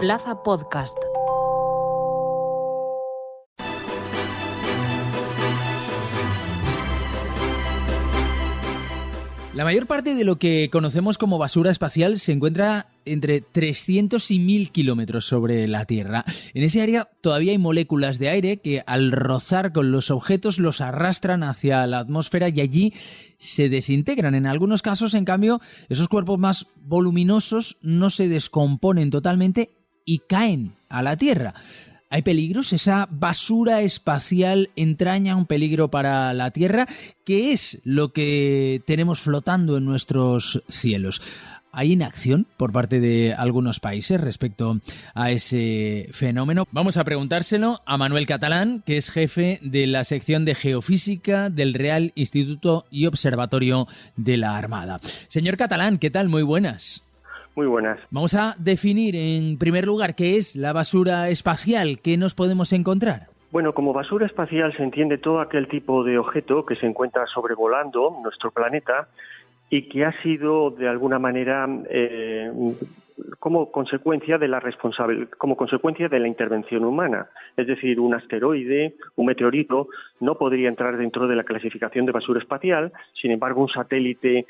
Plaza Podcast. La mayor parte de lo que conocemos como basura espacial se encuentra entre 300 y 1000 kilómetros sobre la Tierra. En ese área todavía hay moléculas de aire que al rozar con los objetos los arrastran hacia la atmósfera y allí se desintegran. En algunos casos, en cambio, esos cuerpos más voluminosos no se descomponen totalmente y caen a la Tierra. ¿Hay peligros? ¿Esa basura espacial entraña un peligro para la Tierra? ¿Qué es lo que tenemos flotando en nuestros cielos? ¿Hay inacción por parte de algunos países respecto a ese fenómeno? Vamos a preguntárselo a Manuel Catalán, que es jefe de la sección de Geofísica del Real Instituto y Observatorio de la Armada. Señor Catalán, ¿qué tal? Muy buenas. Muy buenas. Vamos a definir en primer lugar qué es la basura espacial, qué nos podemos encontrar. Bueno, como basura espacial se entiende todo aquel tipo de objeto que se encuentra sobrevolando nuestro planeta y que ha sido de alguna manera como consecuencia de la intervención humana. Es decir, un asteroide, un meteorito no podría entrar dentro de la clasificación de basura espacial. Sin embargo, un satélite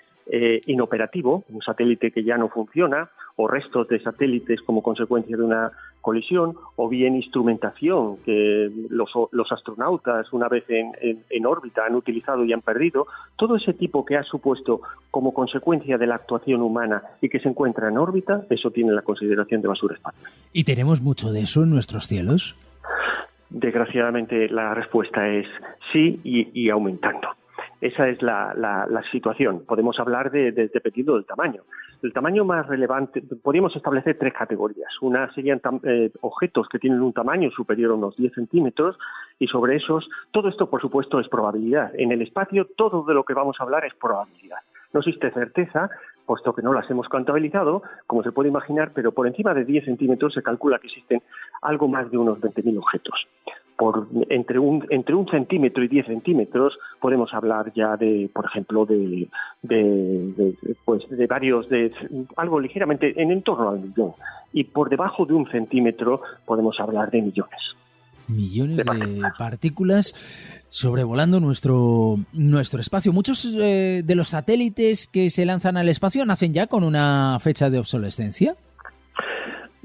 inoperativo, un satélite que ya no funciona, o restos de satélites como consecuencia de una colisión, o bien instrumentación que los astronautas una vez en órbita han utilizado y han perdido, todo ese tipo que ha supuesto como consecuencia de la actuación humana y que se encuentra en órbita, eso tiene la consideración de basura espacial. ¿Y tenemos mucho de eso en nuestros cielos? Desgraciadamente la respuesta es sí y aumentando. Esa es la situación. Podemos hablar dependiendo del tamaño. El tamaño más relevante, podríamos establecer tres categorías. Una serían objetos que tienen un tamaño superior a unos 10 centímetros y sobre esos, todo esto por supuesto es probabilidad. En el espacio todo de lo que vamos a hablar es probabilidad. No existe certeza, puesto que no las hemos contabilizado, como se puede imaginar, pero por encima de 10 centímetros se calcula que existen algo más de unos 20.000 objetos. Entre un centímetro y 10 centímetros podemos hablar ya de, por ejemplo, de varios, de algo ligeramente en torno al millón. Y por debajo de un centímetro podemos hablar de millones. Millones de partículas sobrevolando nuestro espacio. Muchos de los satélites que se lanzan al espacio nacen ya con una fecha de obsolescencia.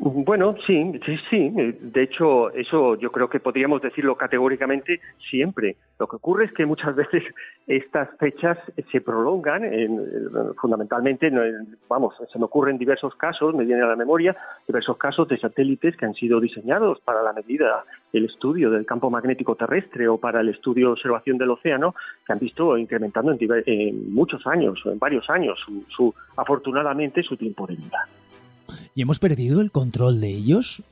Bueno, sí. De hecho, eso yo creo que podríamos decirlo categóricamente siempre. Lo que ocurre es que muchas veces estas fechas se prolongan, fundamentalmente, se me ocurren diversos casos, me vienen a la memoria, diversos casos de satélites que han sido diseñados para la medida, el estudio del campo magnético terrestre o para el estudio de observación del océano, que han visto incrementando en muchos años, en varios años, afortunadamente, su tiempo de vida. ¿Y hemos perdido el control de ellos?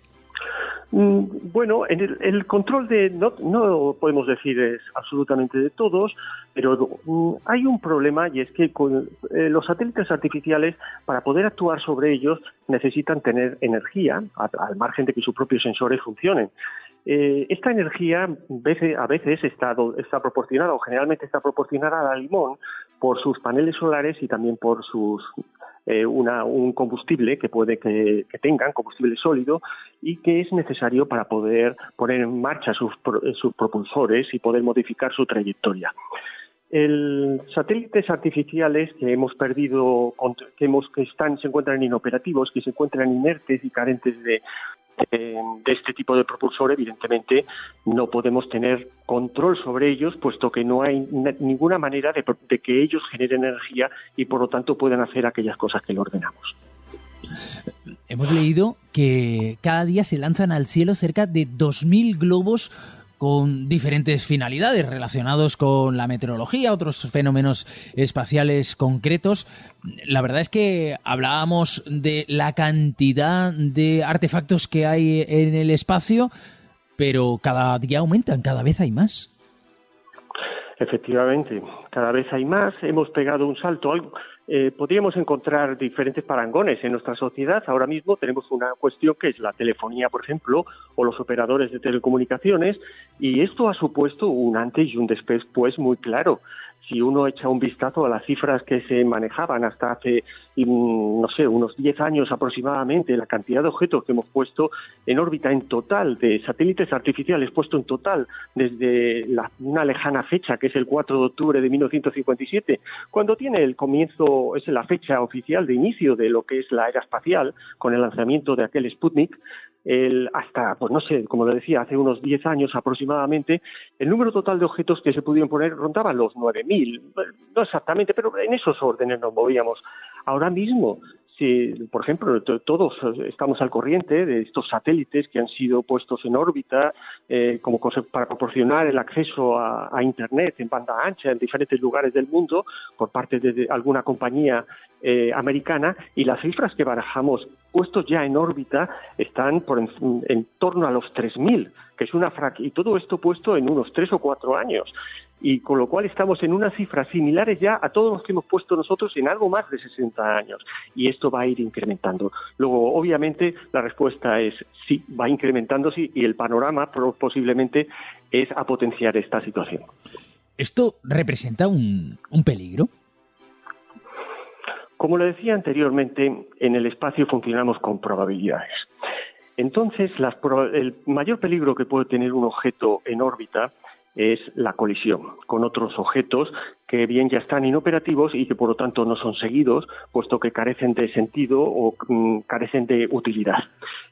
Bueno, el control no podemos decir es absolutamente de todos, pero hay un problema y es que con los satélites artificiales, para poder actuar sobre ellos, necesitan tener energía, al margen de que sus propios sensores funcionen. Esta energía a veces está proporcionada, o generalmente está proporcionada al limón por sus paneles solares y también por sus un combustible que puede que tengan, combustible sólido, y que es necesario para poder poner en marcha sus propulsores y poder modificar su trayectoria. Satélites artificiales que hemos perdido, se encuentran inoperativos, que se encuentran inertes y carentes de este tipo de propulsor, evidentemente no podemos tener control sobre ellos, puesto que no hay ninguna manera de que ellos generen energía y por lo tanto puedan hacer aquellas cosas que le ordenamos. Hemos leído que cada día se lanzan al cielo cerca de 2.000 globos con diferentes finalidades relacionados con la meteorología, otros fenómenos espaciales concretos. La verdad es que hablábamos de la cantidad de artefactos que hay en el espacio, pero cada día aumentan, cada vez hay más. Efectivamente, cada vez hay más, hemos pegado un salto. Podríamos encontrar diferentes parangones en nuestra sociedad. Ahora mismo tenemos una cuestión que es la telefonía, por ejemplo, o los operadores de telecomunicaciones, y esto ha supuesto un antes y un después muy claro. si uno echa un vistazo a las cifras que se manejaban hasta hace, no sé, unos 10 años aproximadamente, la cantidad de objetos que hemos puesto en órbita en total, de satélites artificiales puesto en total desde una lejana fecha, que es el 4 de octubre de 1957, cuando tiene el comienzo, es la fecha oficial de inicio de lo que es la era espacial, con el lanzamiento de aquel Sputnik, hasta, pues no sé, como lo decía, hace unos 10 años aproximadamente, el número total de objetos que se pudieron poner rondaba los 9.000, no exactamente, pero en esos órdenes nos movíamos. Ahora mismo, si, por ejemplo, todos estamos al corriente de estos satélites que han sido puestos en órbita como para proporcionar el acceso a Internet en banda ancha en diferentes lugares del mundo por parte de alguna compañía americana, y las cifras que barajamos puestos ya en órbita están en torno a los 3.000, que es y todo esto puesto en unos 3 o 4 años. Y con lo cual estamos en unas cifras similares ya a todos los que hemos puesto nosotros en algo más de 60 años. Y esto va a ir incrementando. Luego, obviamente, la respuesta es sí, va incrementándose, y el panorama posiblemente es a potenciar esta situación. ¿Esto representa un peligro? Como le decía anteriormente, en el espacio funcionamos con probabilidades. Entonces, el mayor peligro que puede tener un objeto en órbita es la colisión con otros objetos que bien ya están inoperativos y que por lo tanto no son seguidos, puesto que carecen de sentido o carecen de utilidad.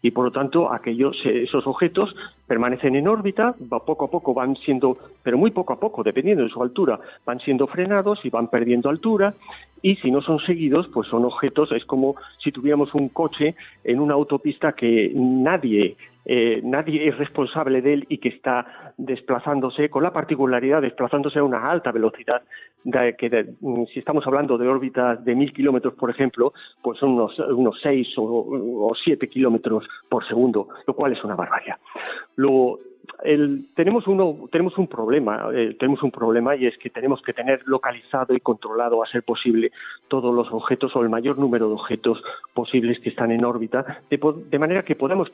Y por lo tanto esos objetos permanecen en órbita, poco a poco van siendo, pero muy poco a poco, dependiendo de su altura, van siendo frenados y van perdiendo altura, y si no son seguidos, pues son objetos, es como si tuviéramos un coche en una autopista que nadie es responsable de él y que está desplazándose, con la particularidad de desplazándose a una alta velocidad, si estamos hablando de órbitas de 1.000 kilómetros, por ejemplo, pues son unos 6 o 7 kilómetros por segundo, lo cual es una barbaridad. Luego, tenemos un problema, y es que tenemos que tener localizado y controlado, a ser posible, todos los objetos o el mayor número de objetos posibles que están en órbita, de manera que podamos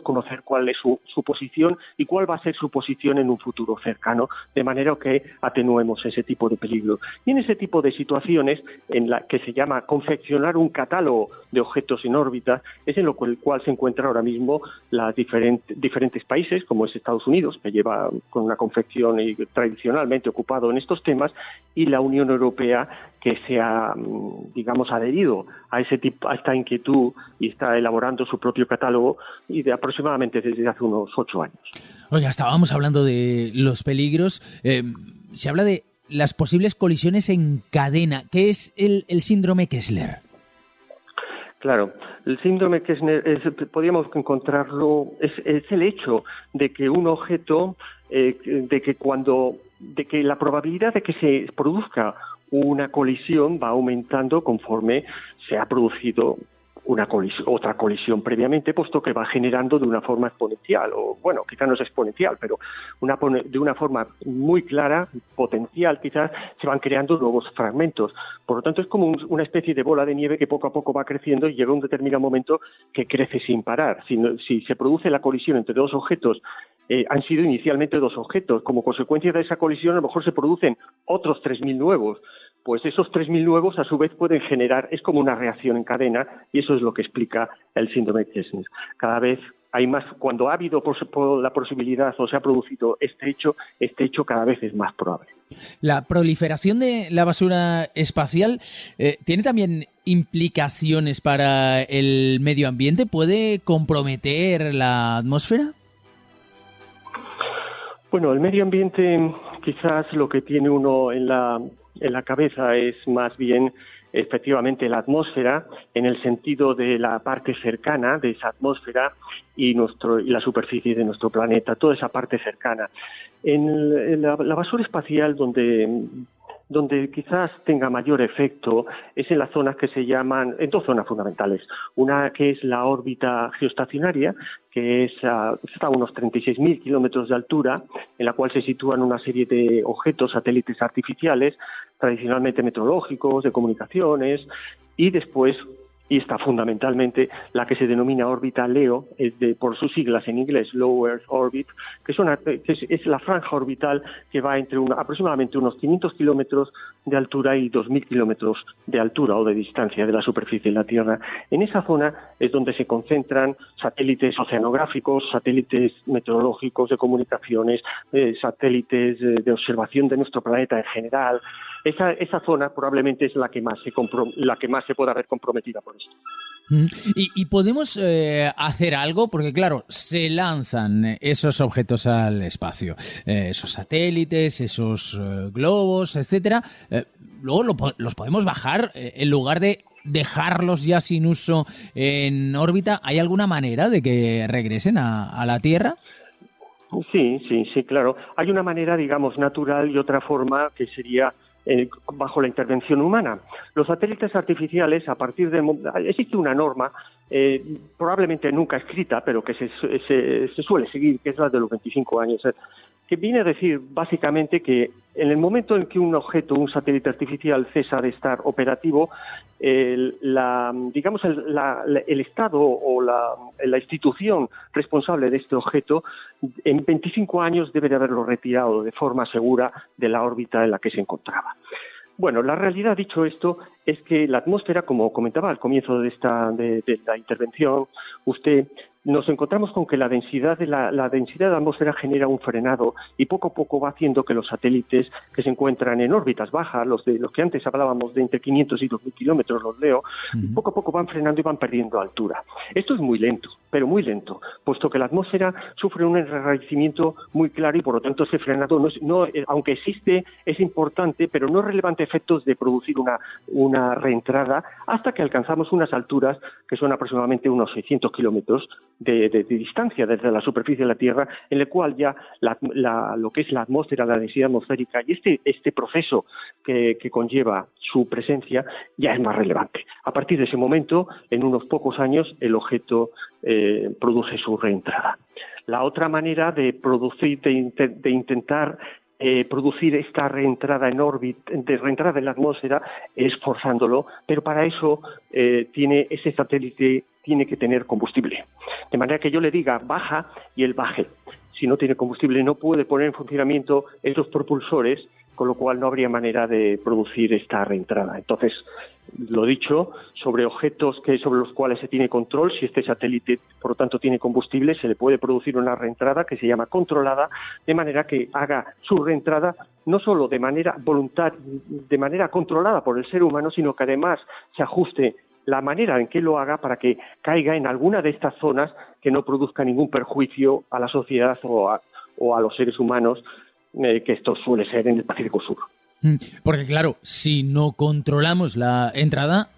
conocer cuál es su posición y cuál va a ser su posición en un futuro cercano, de manera que atenuemos ese tipo de peligro. Y en ese tipo de situaciones, en la que se llama confeccionar un catálogo de objetos en órbita, es en lo cual se encuentra ahora mismo las diferentes países, como es Estados Unidos, que lleva con una confección y tradicionalmente ocupado en estos temas, y la Unión Europea, que se ha, adherido a esta inquietud y está elaborando su propio catálogo, y aproximadamente desde hace unos 8 años. Oiga, estábamos hablando de los peligros. Se habla de las posibles colisiones en cadena. ¿Qué es el síndrome Kessler? Claro, el síndrome Kessler podríamos encontrarlo, es el hecho de que un objeto, de que la probabilidad de que se produzca una colisión va aumentando conforme se ha producido otra colisión previamente, puesto que va generando de una forma exponencial, o bueno, quizás no es exponencial, pero de una forma muy clara, potencial quizás, se van creando nuevos fragmentos. Por lo tanto, es como una especie de bola de nieve que poco a poco va creciendo y llega un determinado momento que crece sin parar. Si se produce la colisión entre dos objetos, han sido inicialmente dos objetos, como consecuencia de esa colisión a lo mejor se producen otros 3.000 nuevos. Pues esos 3.000 nuevos a su vez pueden generar, es como una reacción en cadena, y eso es lo que explica el síndrome de Kessler. Cada vez hay más, cuando ha habido la posibilidad o se ha producido este hecho cada vez es más probable. La proliferación de la basura espacial tiene también implicaciones para el medio ambiente. ¿Puede comprometer la atmósfera? Bueno, el medio ambiente, quizás lo que tiene uno en la cabeza es más bien efectivamente la atmósfera, en el sentido de la parte cercana de esa atmósfera y la superficie de nuestro planeta, toda esa parte cercana. En la basura espacial donde quizás tenga mayor efecto es en las zonas que se llaman, en dos zonas fundamentales. Una que es la órbita geoestacionaria, que está a unos 36.000 kilómetros de altura, en la cual se sitúan una serie de objetos, satélites artificiales, tradicionalmente meteorológicos, de comunicaciones, y después y está fundamentalmente la que se denomina órbita LEO, por sus siglas en inglés, Low Earth Orbit, que es la franja orbital que va entre aproximadamente unos 500 kilómetros de altura y 2.000 kilómetros de altura o de distancia de la superficie de la Tierra. En esa zona es donde se concentran satélites oceanográficos, satélites meteorológicos, de comunicaciones, satélites de observación de nuestro planeta en general. Esa zona probablemente es la que más se pueda ver comprometida por esto. ¿Y podemos hacer algo? Porque claro, se lanzan esos objetos al espacio, esos satélites, esos globos, etcétera. Luego los podemos bajar en lugar de dejarlos ya sin uso en órbita. ¿Hay alguna manera de que regresen a la Tierra? Sí, claro. Hay una manera, digamos, natural y otra forma que sería bajo la intervención humana. Los satélites artificiales, existe una norma, probablemente nunca escrita, pero que se suele seguir, que es la de los 25 años, que viene a decir básicamente que en el momento en que un satélite artificial cesa de estar operativo, el Estado o la institución responsable de este objeto en 25 años debe de haberlo retirado de forma segura de la órbita en la que se encontraba. Bueno, la realidad, dicho esto, es que la atmósfera, como comentaba al comienzo de la intervención, nos encontramos con que la densidad de la atmósfera genera un frenado y poco a poco va haciendo que los satélites que se encuentran en órbitas bajas, los que antes hablábamos de entre 500 y 2.000 kilómetros, los LEO, poco a poco van frenando y van perdiendo altura. Esto es muy lento, pero muy lento, puesto que la atmósfera sufre un enrarecimiento muy claro y por lo tanto ese frenado, aunque existe, es importante, pero no es relevante efectos de producir una reentrada hasta que alcanzamos unas alturas que son aproximadamente unos 600 kilómetros de distancia desde la superficie de la Tierra, en el cual ya lo que es la atmósfera, la densidad atmosférica y este proceso que conlleva su presencia ya es más relevante. A partir de ese momento, en unos pocos años, el objeto produce su reentrada. La otra manera de intentar producir esta reentrada en órbita, de reentrada en la atmósfera, es forzándolo, pero para eso ese satélite tiene que tener combustible. De manera que yo le diga baja y él baje. Si no tiene combustible no puede poner en funcionamiento esos propulsores, con lo cual no habría manera de producir esta reentrada. Entonces, lo dicho, sobre objetos sobre los cuales se tiene control, si este satélite, por lo tanto, tiene combustible, se le puede producir una reentrada que se llama controlada, de manera que haga su reentrada no solo de manera voluntaria, de manera controlada por el ser humano, sino que además se ajuste la manera en que lo haga para que caiga en alguna de estas zonas que no produzca ningún perjuicio a la sociedad o a los seres humanos, que esto suele ser en el Pacífico Sur. Porque claro, si no controlamos la entrada,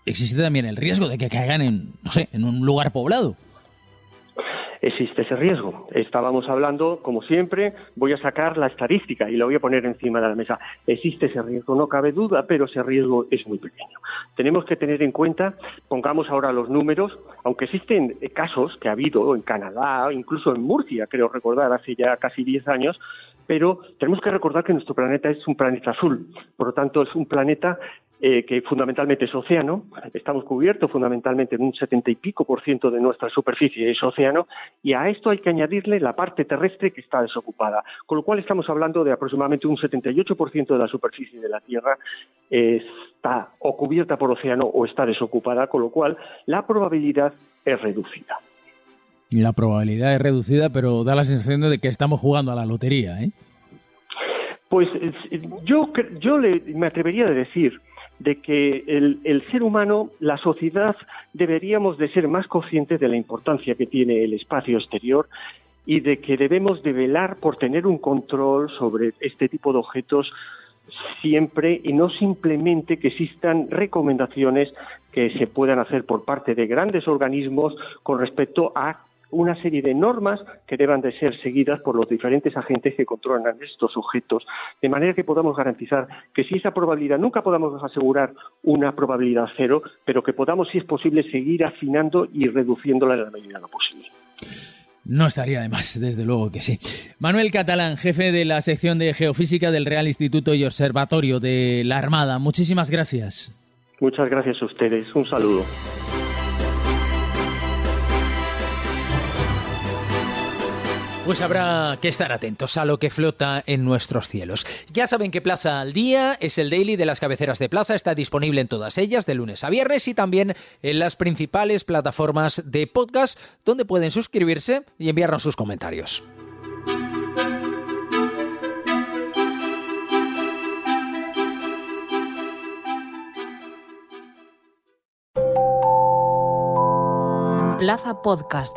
existe también el riesgo de que caigan en un lugar poblado. Existe ese riesgo. Estábamos hablando, como siempre, voy a sacar la estadística y la voy a poner encima de la mesa. Existe ese riesgo, no cabe duda, pero ese riesgo es muy pequeño. Tenemos que tener en cuenta, pongamos ahora los números, aunque existen casos que ha habido en Canadá, incluso en Murcia, creo recordar, hace ya casi 10 años, pero tenemos que recordar que nuestro planeta es un planeta azul, por lo tanto es un planeta que fundamentalmente es océano, estamos cubiertos fundamentalmente en un 70 y pico % de nuestra superficie es océano, y a esto hay que añadirle la parte terrestre que está desocupada, con lo cual estamos hablando de aproximadamente un 78% de la superficie de la Tierra está o cubierta por océano o está desocupada, con lo cual la probabilidad es reducida. La probabilidad es reducida, pero da la sensación de que estamos jugando a la lotería, ¿eh? Pues yo me atrevería a decir de que el ser humano, la sociedad, deberíamos de ser más conscientes de la importancia que tiene el espacio exterior y de que debemos de velar por tener un control sobre este tipo de objetos siempre y no simplemente que existan recomendaciones que se puedan hacer por parte de grandes organismos con respecto a una serie de normas que deban de ser seguidas por los diferentes agentes que controlan estos objetos, de manera que podamos garantizar que si esa probabilidad, nunca podamos asegurar una probabilidad cero, pero que podamos, si es posible, seguir afinando y reduciéndola en la medida de lo posible. No estaría de más, desde luego que sí. Manuel Catalán, jefe de la sección de Geofísica del Real Instituto y Observatorio de la Armada, muchísimas gracias. Muchas gracias a ustedes. Un saludo. Pues habrá que estar atentos a lo que flota en nuestros cielos. Ya saben que Plaza al Día es el daily de las cabeceras de Plaza. Está disponible en todas ellas de lunes a viernes y también en las principales plataformas de podcast donde pueden suscribirse y enviarnos sus comentarios. Plaza Podcast.